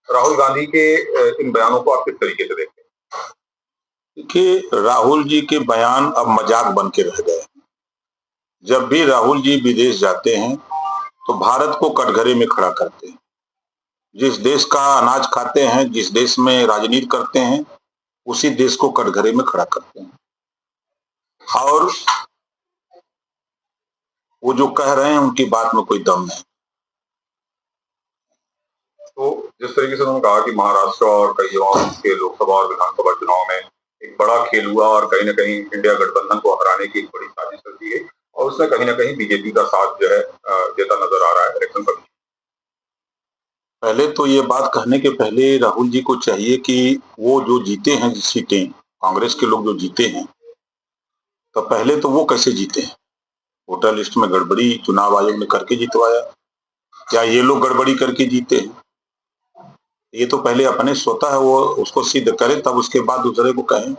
राहुल गांधी के इन बयानों को आप किस तरीके से देखते हैं? देखिए, राहुल जी के बयान अब मजाक बन के रह गए। जब भी राहुल जी विदेश जाते हैं तो भारत को कटघरे में खड़ा करते हैं। जिस देश का अनाज खाते हैं, जिस देश में राजनीति करते हैं, उसी देश को कटघरे में खड़ा करते हैं। और वो जो कह रहे हैं उनकी बात में कोई दम नहीं। तो जिस तरीके से उन्होंने कहा कि महाराष्ट्र और कई जगहों के लोकसभा और विधानसभा चुनाव में एक बड़ा खेल हुआ और कहीं न कहीं इंडिया गठबंधन को हराने की एक बड़ी साजिश रची गई और उसमें कहीं न कहीं बीजेपी का साथ जो है देता नजर आ रहा है इलेक्शन कमीशन। पहले तो ये बात कहने के पहले राहुल जी को चाहिए कि वो जो जीते हैं सीटें, कांग्रेस के लोग जो जीते हैं, तो पहले तो वो कैसे जीते हैं? वोटर लिस्ट में गड़बड़ी चुनाव आयोग ने करके जितवाया, क्या ये लोग गड़बड़ी करके जीते हैं? ये तो पहले अपने स्वतः वो उसको सिद्ध करे, तब उसके बाद दूसरे को कहें।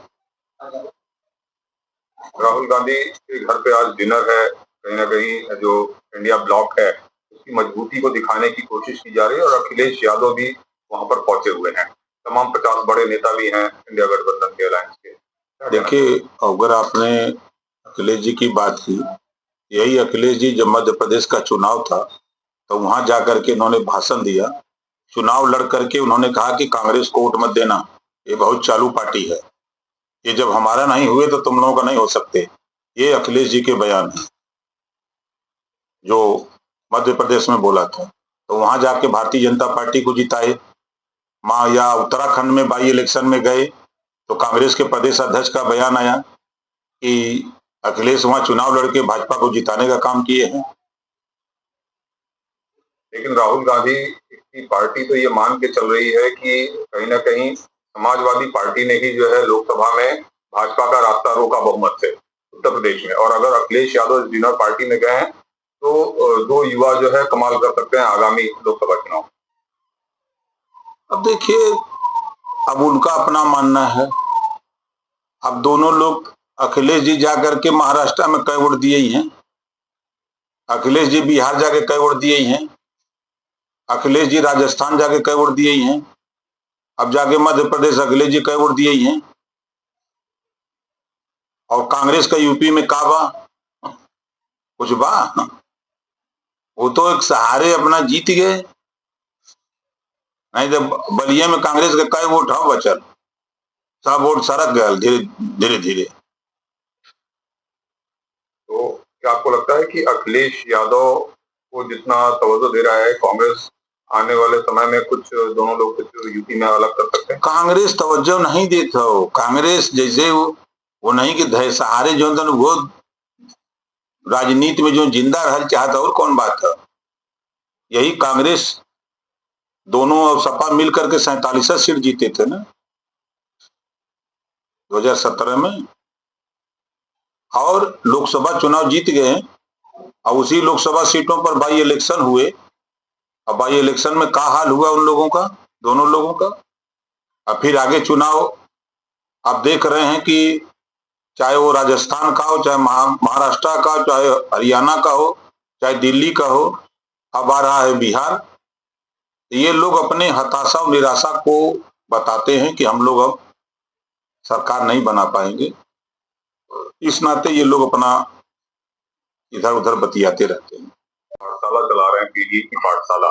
राहुल गांधी के घर पे आज डिनर है, कहीं न कहीं जो इंडिया ब्लॉक है उसकी मजबूती को दिखाने की कोशिश की जा रही है और अखिलेश यादव भी वहां पर पहुंचे हुए हैं। तमाम 50 बड़े नेता भी हैं इंडिया गठबंधन के अलायंस के। देखिए, अगर आपने अखिलेश जी की बात की, यही अखिलेश जी जब मध्य प्रदेश का चुनाव था तो वहां जाकर के उन्होंने भाषण दिया। चुनाव लड़ करके उन्होंने कहा कि कांग्रेस को वोट मत देना, ये बहुत चालू पार्टी है, ये जब हमारा नहीं हुए तो तुम लोगों का नहीं हो सकते। ये अखिलेश जी के बयान है जो मध्य प्रदेश में बोला था। तो वहां जाके भारतीय जनता पार्टी को जिताए। मां या उत्तराखंड में बाई इलेक्शन में गए तो कांग्रेस के प्रदेश अध्यक्ष का बयान आया कि अखिलेश वहां चुनाव लड़के भाजपा को जिताने का काम किए हैं। लेकिन राहुल गांधी की पार्टी तो ये मान के चल रही है कि कहीं ना कहीं समाजवादी पार्टी ने ही जो है लोकसभा में भाजपा का रास्ता रोका बहुमत से उत्तर प्रदेश में, और अगर अखिलेश यादव इस डिनर पार्टी में गए हैं तो दो युवा जो है कमाल कर सकते हैं आगामी लोकसभा चुनाव। अब देखिए, अब उनका अपना मानना है। अब दोनों लोग, अखिलेश जी जाकर के महाराष्ट्र में कई वोट दिए ही हैं, अखिलेश जी बिहार जाके कई वोट दिए ही हैं, अखिलेश जी राजस्थान जाके कई वोट दिए ही हैं, अब जाके मध्य प्रदेश अखिलेश जी कई वोट दिए ही हैं। और कांग्रेस का यूपी में का बा, कुछ बा? वो तो एक सहारे अपना जीत गए, नहीं तो बलिया में कांग्रेस के कई वोट है बचल, सब वोट सरक गया धीरे धीरे धीरे। तो क्या आपको लगता है कि अखिलेश यादव को जितना तवज्जो दे रहा है कांग्रेस, आने वाले समय में कुछ दोनों लोग कुछ यूपी में अलग कर सकते हैं? कांग्रेस तवज्जो नहीं देता हो। कांग्रेस जैसे वो नहीं कि सहारे जो वो राजनीति में जो जिंदा रहना चाहता, और कौन बात है। यही कांग्रेस दोनों और सपा मिल करके 47 सीट जीते थे ना 2017 में, और लोकसभा चुनाव जीत गए। और उसी लोकसभा सीटों पर बाई इलेक्शन हुए। अब बाई इलेक्शन में क्या हाल हुआ उन लोगों का, दोनों लोगों का। अब फिर आगे चुनाव आप देख रहे हैं कि चाहे वो राजस्थान का हो, चाहे महाराष्ट्र का, चाहे हरियाणा का हो, चाहे दिल्ली का हो, अब आ रहा है बिहार। ये लोग अपने हताशा और निराशा को बताते हैं कि हम लोग अब सरकार नहीं बना पाएंगे। इस नाते ये लोग अपना इधर उधर बतियाते रहते हैं। पाठशाला चला रहे हैं, पीडी की पाठशाला।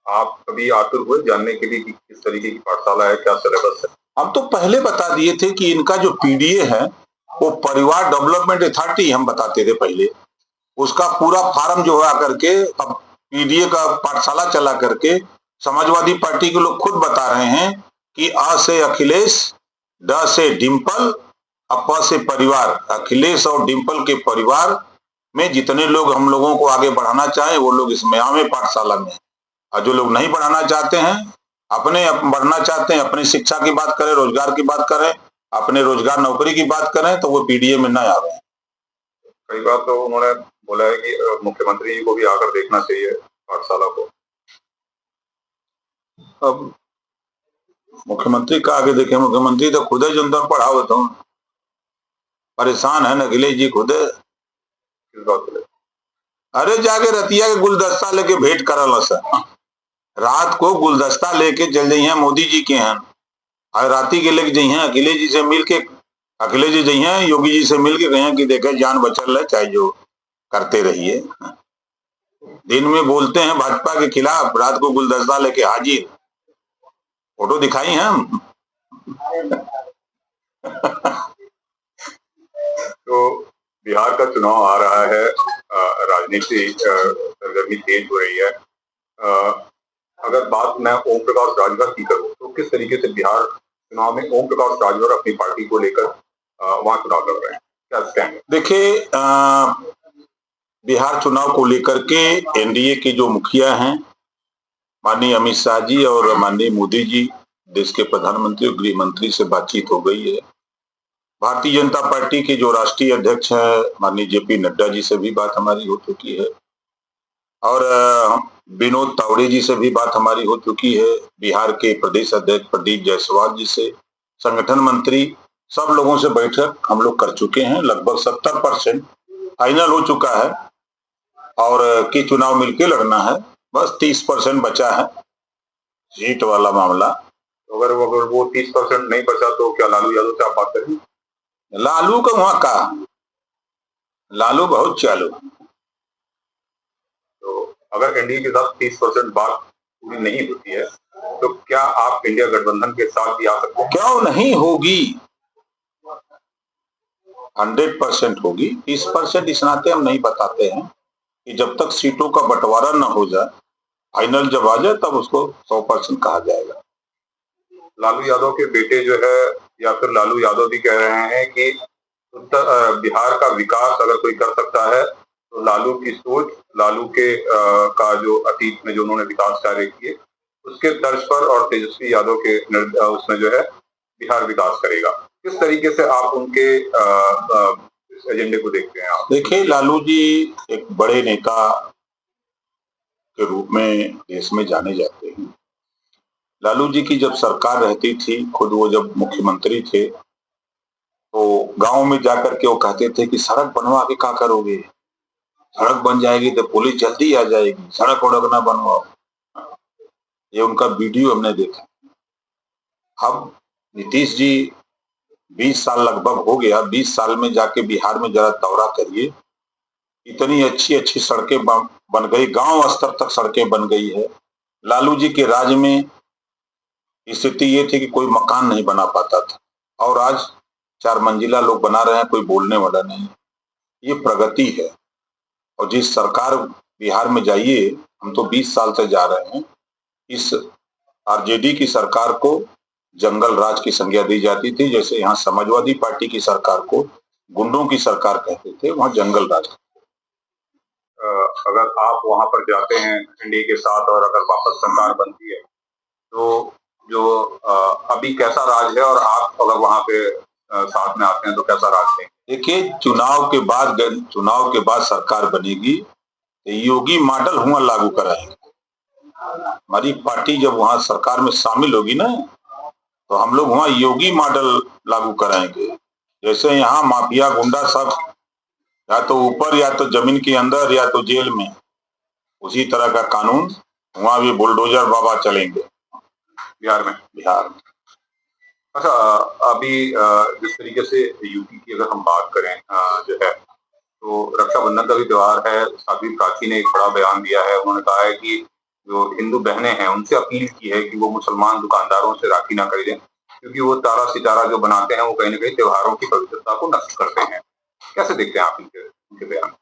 आप कभी आतुर हुए जानने के लिए कि किस तरीके की पाठशाला है, क्या सिलेबस है? हम तो पहले बता दिए थे कि इनका जो पीडीए है वो परिवार डेवलपमेंट अथॉरिटी, हम बताते थे पहले। उसका पूरा फार्म जो है करके अब पीडीए का पाठशाला चला करके समाजवादी पार्टी के लोग खुद बता रहे हैं कि अ से अखिलेश, ड से डिम्पल, प से परिवार। अखिलेश और डिम्पल के परिवार में जितने लोग हम लोगों को आगे बढ़ाना चाहे वो लोग इसमें आवे पाठशाला में। और जो लोग नहीं बढ़ाना चाहते हैं, अपने बढ़ना चाहते हैं, अपनी शिक्षा की बात करें, रोजगार की बात करें, अपने रोजगार नौकरी की बात करें, तो वो पीडीए में न आवे। कई बार तो उन्होंने बोला है कि मुख्यमंत्री जी को भी आकर देखना चाहिए पाठशाला को। अब मुख्यमंत्री का आगे देखे, मुख्यमंत्री तो खुद जनता पढ़ावत हूँ, परेशान है अखिलेश जी खुद। किस बात को? अरे जाके रतिया के गुलदस्ता लेके भेंट करल। रात को गुलदस्ता लेके चल जाइए मोदी जी के यहाँ, और राती के लेके जाइए अखिलेश जी से मिल के, अखिलेश जी जाइए योगी जी से मिल के कहें कि देखे जान बचल है, चाहे जो करते रहिए। दिन में बोलते हैं भाजपा के खिलाफ, रात को गुलदस्ता लेके हाजिर। फोटो दिखाई हम। तो बिहार का चुनाव आ रहा है, राजनीति सरगर्मी तेज हो रही है। अगर बात मैं ओम प्रकाश राजभर की करूं तो किस तरीके से बिहार चुनाव में ओम प्रकाश राजभर अपनी पार्टी को लेकर वहां चुनाव लड़ रहे हैं, क्या कहेंगे? देखिए, बिहार चुनाव को लेकर के एनडीए के जो मुखिया हैं माननीय अमित शाह जी और माननीय मोदी जी, देश के प्रधानमंत्री और गृह मंत्री से बातचीत हो गई है। भारतीय जनता पार्टी के जो राष्ट्रीय अध्यक्ष हैं माननीय जेपी नड्डा जी से भी बात हमारी हो चुकी है, और विनोद तावड़े जी से भी बात हमारी हो चुकी है। बिहार के प्रदेश अध्यक्ष प्रदीप जायसवाल जी से, संगठन मंत्री, सब लोगों से बैठक हम लोग कर चुके हैं। लगभग 70% फाइनल हो चुका है, और कि चुनाव मिलकर लड़ना है। बस 30% बचा है सीट वाला मामला। अगर वो 30% नहीं बचा तो क्या लालू यादव से आप बात करेंगे? लालू का वहां का, लालू बहुत चालू। तो अगर एनडीए के साथ 30% बात पूरी नहीं होती है तो क्या आप इंडिया गठबंधन के साथ भी आ सकते हैं? क्यों नहीं होगी, 100% होगी। 30% इस नाते हम नहीं बताते हैं कि जब तक सीटों का बंटवारा न हो जाए, फाइनल जब आ जाए तब उसको 100% कहा जाएगा। लालू यादव के बेटे जो है, या फिर लालू यादव भी कह रहे हैं कि बिहार का विकास अगर कोई कर सकता है तो लालू की सोच, लालू के का जो अतीत में जो उन्होंने विकास कार्य किए उसके तर्ज पर, और तेजस्वी यादव के उसमें जो है बिहार विकास करेगा। किस तरीके से आप उनके एजेंडे को देखते हैं आप? देखिए, लालू जी एक बड़े नेता के रूप में देश में जाने जाते हैं। लालू जी की जब सरकार रहती थी, खुद वो जब मुख्यमंत्री थे, तो गांव में जाकर के वो कहते थे कि सड़क बनवा के क्या करोगे, सड़क बन जाएगी तो पुलिस जल्दी आ जाएगी, सड़क वड़क ना बनवाओ। ये उनका वीडियो हमने देखा। अब नीतीश जी 20 साल लगभग हो गया, 20 साल में जाके बिहार में जरा दौरा करिए, इतनी अच्छी अच्छी सड़कें बन गई, गांव स्तर तक सड़कें बन गई है। लालू जी के राज में स्थिति ये थी कि कोई मकान नहीं बना पाता था, और आज 4 मंजिला लोग बना रहे हैं, कोई बोलने वाला नहीं। ये प्रगति है। और जिस सरकार बिहार में जाइए, हम तो 20 साल से जा रहे हैं, इस आरजेडी की सरकार को जंगल राज की संज्ञा दी जाती थी। जैसे यहाँ समाजवादी पार्टी की सरकार को गुंडों की सरकार कहते थे, वहां जंगल राज। अगर आप वहां पर जाते हैं एनडीए के साथ और अगर वापस सरकार बनती है तो जो अभी कैसा राज है, और आप अगर वहां पे साथ में आते हैं तो कैसा राज है? देखिए, चुनाव के बाद सरकार बनेगी तो योगी मॉडल वहां लागू कराएंगे। हमारी पार्टी जब वहां सरकार में शामिल होगी ना, तो हम लोग वहां योगी मॉडल लागू कराएंगे। जैसे यहाँ माफिया गुंडा सब या तो ऊपर या तो जमीन के अंदर या तो जेल में, उसी तरह का कानून वहां भी बुलडोजर बाबा चलेंगे बिहार में। अच्छा, अभी जिस तरीके से यूपी की अगर हम बात करें जो है, तो रक्षाबंधन का भी त्योहार है। साध्वी प्राची ने एक बड़ा बयान दिया है। उन्होंने कहा है कि जो हिंदू बहनें हैं उनसे अपील की है कि वो मुसलमान दुकानदारों से राखी ना खरीदें, क्योंकि वो तारा सितारा जो बनाते हैं वो कहीं ना कहीं त्योहारों की पवित्रता को नष्ट करते हैं। कैसे देखते हैं आप इनके बयान?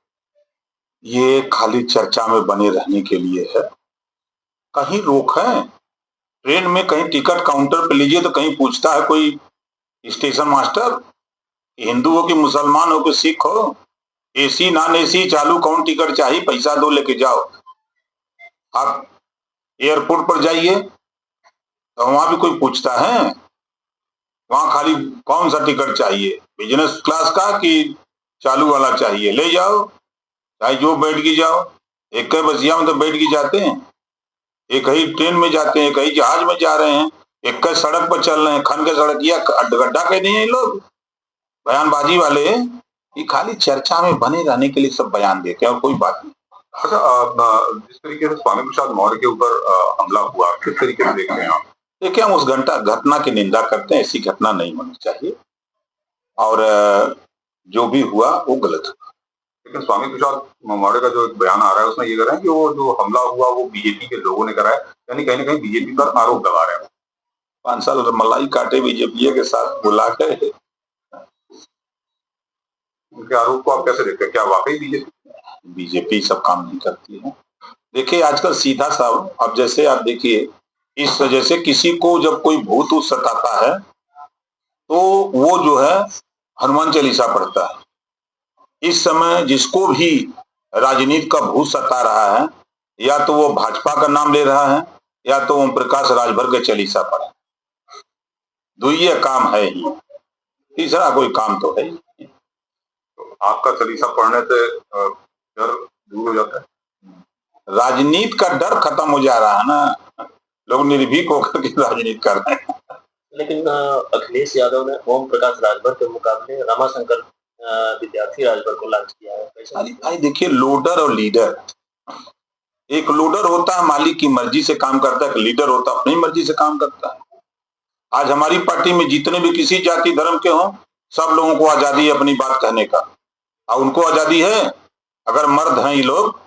ये खाली चर्चा में बने रहने के लिए है। कहीं रोक है, ट्रेन में कहीं टिकट काउंटर पे लीजिए तो कहीं पूछता है कोई स्टेशन मास्टर, हिंदू हो कि मुसलमान हो कि सिख हो, एसी नॉन एसी चालू कौन टिकट चाहिए, पैसा दो लेके जाओ। आप एयरपोर्ट पर जाइए तो वहां भी कोई पूछता है, वहां खाली कौन सा टिकट चाहिए, बिजनेस क्लास का कि चालू वाला चाहिए, ले जाओ, चाहे जो बैठ की जाओ। एक ही बसिया में तो बैठ के जाते हैं, एक ही ट्रेन में जाते हैं, एक ही जहाज में जा रहे हैं, एक ही सड़क पर चल रहे हैं, खन के सड़क या गड्ढा कह नहीं है लोग बयानबाजी वाले। ये खाली चर्चा में बने रहने के लिए सब बयान देते हैं और कोई बात नहीं। अच्छा, जिस तरीके से स्वामी प्रसाद मौर्य के ऊपर हमला हुआ, किस तरीके से देखते हैं आप? देखिए, हम उस घटना की निंदा करते हैं, ऐसी घटना नहीं होनी चाहिए और जो भी हुआ वो गलत हुआ। लेकिन स्वामी प्रसाद मौर्य का जो एक बयान आ रहा है उसमें ये कह रहे हैं कि वो जो हमला हुआ वो बीजेपी के लोगों ने करा है, यानी कहीं ना कहीं बीजेपी पर आरोप लगा रहे हैं। 5 साल मलाई काटे बीजेपी के साथ बुला के। उनके आरोप को आप कैसे देखते हैं? क्या वाकई बीजेपी सब काम नहीं करती है? देखिए, आजकल सीधा सा, अब जैसे आप देखिए, इस वजह से किसी को जब कोई भूत ऊत सताता है तो वो जो है हनुमान चालीसा पढ़ता है। इस समय जिसको भी राजनीति का भूत सता रहा है, या तो वो भाजपा का नाम ले रहा है या तो ओम प्रकाश राजभर के चालीसा पढ़े। दुइये काम है ही, तीसरा कोई काम तो है ही। तो आपका चालीसा पढ़ने से डर दूर हो जाता है? राजनीति का डर खत्म हो जा रहा है ना, लोग निर्भीक होकर के राजनीति कर रहे हैं। लेकिन अखिलेश यादव ने ओम प्रकाश राजभर के मुकाबले रमाशंकर विद्यार्थी राजभर को लॉन्च किया है। भाई देखिए, लोडर और लीडर, एक लोडर होता है मालिक की मर्जी से काम करता है, एक लीडर होता है अपनी मर्जी से काम करता है। आज हमारी पार्टी में जितने भी किसी जाति धर्म के हों, सब लोगों को आजादी है अपनी बात कहने का, और उनको आजादी है। अगर मर्द हैं ये लोग,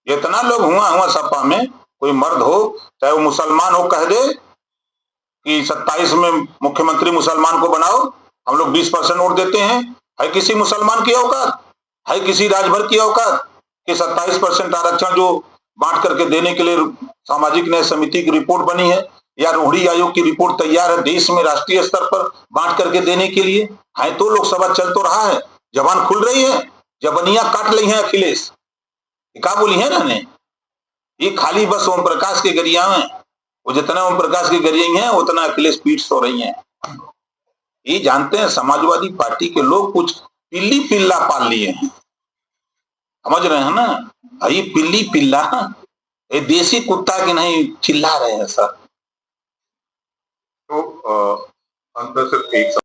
जितना लोग हुआ सपा में, कोई मर्द हो चाहे वो मुसलमान हो, कह दे कि 27 में मुख्यमंत्री मुसलमान को बनाओ, हम लोग 20% वोट देते हैं। है किसी मुसलमान की औकात, है किसी राजभर की औकात कि 27% आरक्षण जो बांट करके देने के लिए सामाजिक न्याय समिति की रिपोर्ट बनी है या रोहिणी आयोग की रिपोर्ट तैयार है देश में राष्ट्रीय स्तर पर बांट करके देने के लिए? है तो लोकसभा चल तो रहा है, जबान खुल रही है, जबनियां काट ली है अखिलेश, क्या बोली है ना ने? ये खाली बस ओम प्रकाश के गरिया में, वो जितना ओम प्रकाश की गरिया है उतना अखिलेश पीठ सो रही है। ये जानते हैं समाजवादी पार्टी के लोग कुछ पिल्ली पिल्ला पाल लिए हैं, समझ रहे हैं ना? ये पिल्ली पिल्ला, ये देसी कुत्ता की नहीं चिल्ला रहे हैं सर। तो अंत में सिर्फ एक